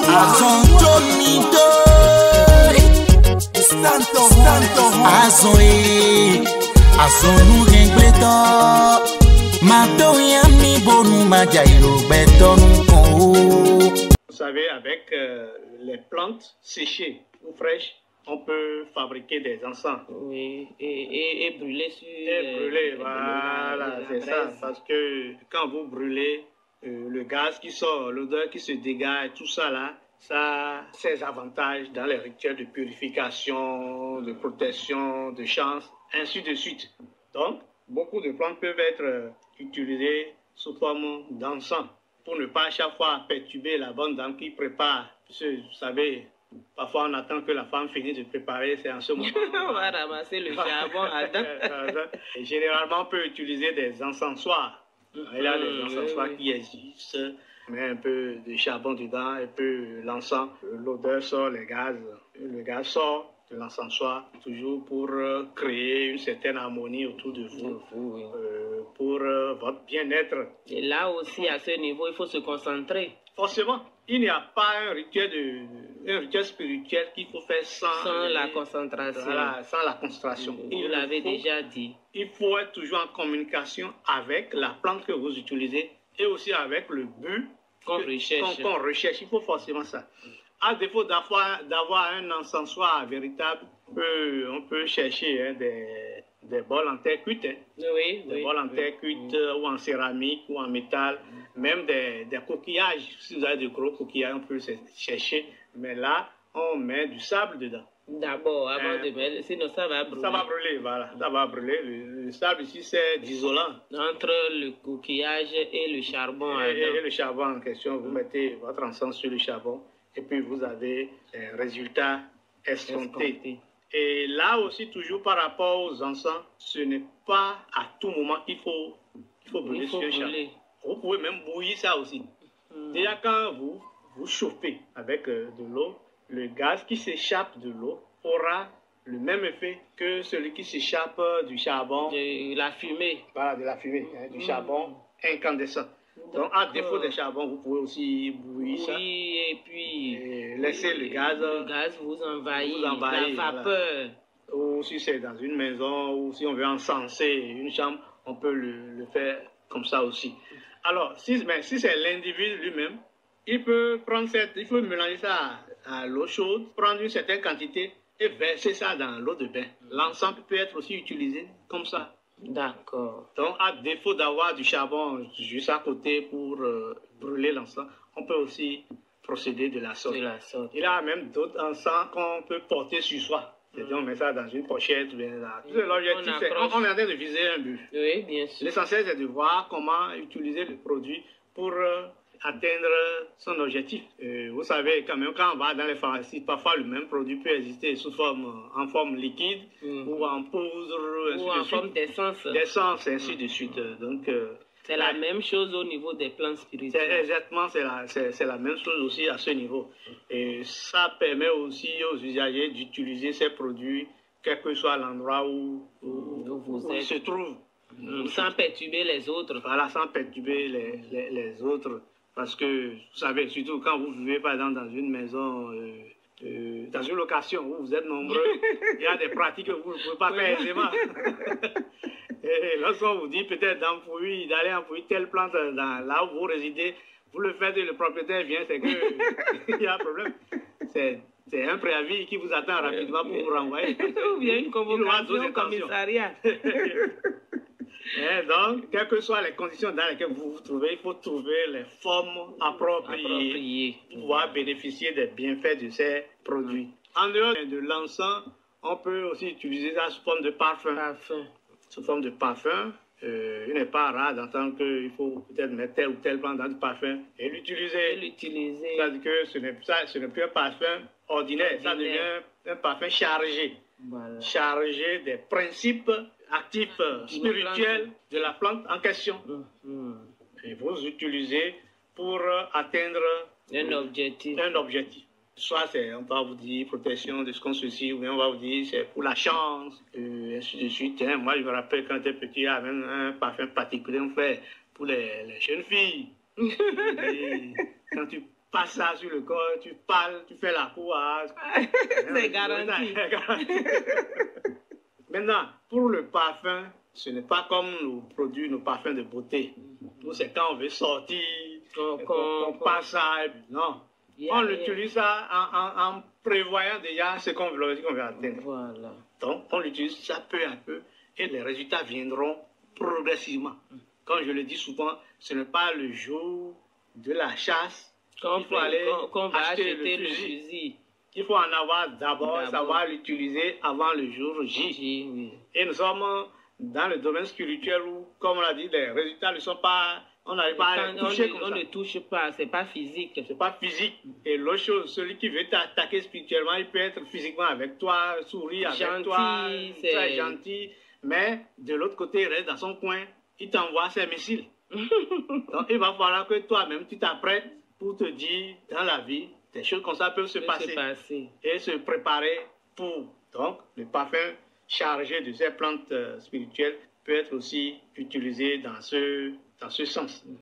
Vous savez, avec les plantes séchées ou fraîches, on peut fabriquer des encens. Oui, et brûler sur... Et brûler, voilà, c'est ça. Parce que quand vous brûlez, le gaz qui sort, l'odeur qui se dégage, tout ça là, ça a ses avantages dans les rituels de purification, de protection, de chance, ainsi de suite. Donc, beaucoup de plantes peuvent être utilisées sous forme d'encens pour ne pas à chaque fois perturber la bonne dame qui prépare. Parce que, vous savez, parfois on attend que la femme finisse de préparer, c'est en ce moment. On va ramasser le charbon à dents. Généralement, on peut utiliser des encensoirs. Il y a des encensoirs qui existent. On met un peu de charbon dedans, un peu l'encens. L'odeur sort, le gaz sort de l'encensoir, toujours pour créer une certaine harmonie autour de vous, pour votre bien-être. Et là aussi, à ce niveau, il faut se concentrer. Forcément, il n'y a pas un rituel spirituel qu'il faut faire sans la concentration. Voilà, sans la concentration. Vous l'avez déjà dit. Il faut être toujours en communication avec la plante que vous utilisez et aussi avec le but qu'on recherche. Il faut forcément ça. À défaut d'avoir un encensoir véritable, on peut chercher des bols en terre cuite. Des bols en terre cuite ou en céramique ou en métal. Même des coquillages. Si vous avez de gros coquillages, on peut chercher. Mais là, on met du sable dedans. D'abord, avant de mettre, sinon ça va brûler. Ça va brûler, voilà. Ça va brûler. Le sable ici, c'est d'isolant. Entre le coquillage et le charbon. Et le charbon en question, vous mettez votre encens sur le charbon. Et puis vous avez les résultats escomptés. Et là aussi, toujours par rapport aux encens, ce n'est pas à tout moment qu'il faut brûler sur le charbon. Vous pouvez même bouillir ça aussi. Déjà, quand vous chauffez avec de l'eau, le gaz qui s'échappe de l'eau aura le même effet que celui qui s'échappe du charbon. De la fumée. Voilà, de la fumée, du charbon incandescent. Donc, à défaut des charbons, vous pouvez aussi bouillir ça. Oui, et puis laisser le gaz. Le gaz vous envahit, la vapeur. Voilà. Ou si c'est dans une maison, ou si on veut encenser une chambre, on peut le faire comme ça aussi. Alors, si c'est l'individu lui-même, il peut mélanger ça à l'eau chaude, prendre une certaine quantité et verser ça dans l'eau de bain. L'ensemble peut être aussi utilisé comme ça. D'accord. Donc, à défaut d'avoir du charbon juste à côté pour brûler l'encens, on peut aussi procéder de la sorte. Il y a même d'autres encens qu'on peut porter sur soi. C'est-à-dire, on met ça dans une pochette. L'objectif, on est en train de viser un but. Oui, bien sûr. L'essentiel, c'est de voir comment utiliser le produit pour atteindre son objectif. Vous savez, quand même, quand on va dans les pharmacies, parfois le même produit peut exister en forme liquide ou en poudre, ou en forme d'essence. D'essence, ainsi de suite. Donc, c'est la même chose au niveau des plantes spirituelles. Exactement, c'est la même chose aussi à ce niveau. Et ça permet aussi aux usagers d'utiliser ces produits, quel que soit l'endroit où ils se trouvent. Sans perturber les autres. Voilà, sans perturber les autres. Parce que, vous savez, surtout quand vous vivez, par exemple, dans une maison, dans une location où vous êtes nombreux, il y a des pratiques que vous ne pouvez pas faire aisément. Et lorsqu'on vous dit peut-être d'aller empouiller telle plante là où vous résidez, vous le faites et le propriétaire vient, c'est qu'il y a un problème. C'est un préavis qui vous attend rapidement pour vous renvoyer. Ou bien une convocation au commissariat. Et donc, quelles que soient les conditions dans lesquelles vous vous trouvez, il faut trouver les formes appropriées pour pouvoir bénéficier des bienfaits de ces produits. En dehors de l'encens, on peut aussi utiliser ça sous forme de parfum. Sous forme de parfum, il n'est pas rare d'entendre qu'il faut peut-être mettre tel ou tel plante dans du parfum et l'utiliser. C'est-à-dire que ce n'est plus un parfum ordinaire, ça devient un parfum chargé. Voilà. Chargé des principes actifs spirituels de la plante en question. Et vous utilisez pour atteindre un objectif. Soit on va vous dire protection de ce qu'on soucie, ou bien on va vous dire c'est pour la chance, et ainsi de suite. Moi, je me rappelle quand j'étais petit, il y avait un parfum particulier on fait pour les jeunes filles. Quand tu passes ça sur le corps, tu parles, tu fais la cour. C'est garanti. Maintenant, pour le parfum, ce n'est pas comme nos produits, nos parfums de beauté. Nous, c'est quand on veut sortir, on passe ça. Non. On utilise ça en prévoyant déjà ce qu'on veut atteindre. Voilà. Donc, on l'utilise ça peu à peu et les résultats viendront progressivement. Comme je le dis souvent, ce n'est pas le jour de la chasse qu'on va acheter le fusil. Il faut en avoir d'abord, savoir l'utiliser avant le jour J. Oui. Et nous sommes dans le domaine spirituel où, comme on l'a dit, les résultats ne sont pas... On n'arrive pas à les toucher comme ça. On ne touche pas, c'est pas physique. C'est pas physique. Et l'autre chose, celui qui veut t'attaquer spirituellement, il peut être physiquement avec toi, sourire avec toi, très gentil. Mais de l'autre côté, il reste dans son coin, il t'envoie ses missiles. Donc il va falloir que toi-même, tu t'apprêtes pour te dire, dans la vie, des choses comme ça peuvent se passer. Et se préparer pour. Donc, le parfum chargé de ces plantes spirituelles peut être aussi utilisé dans ce sens.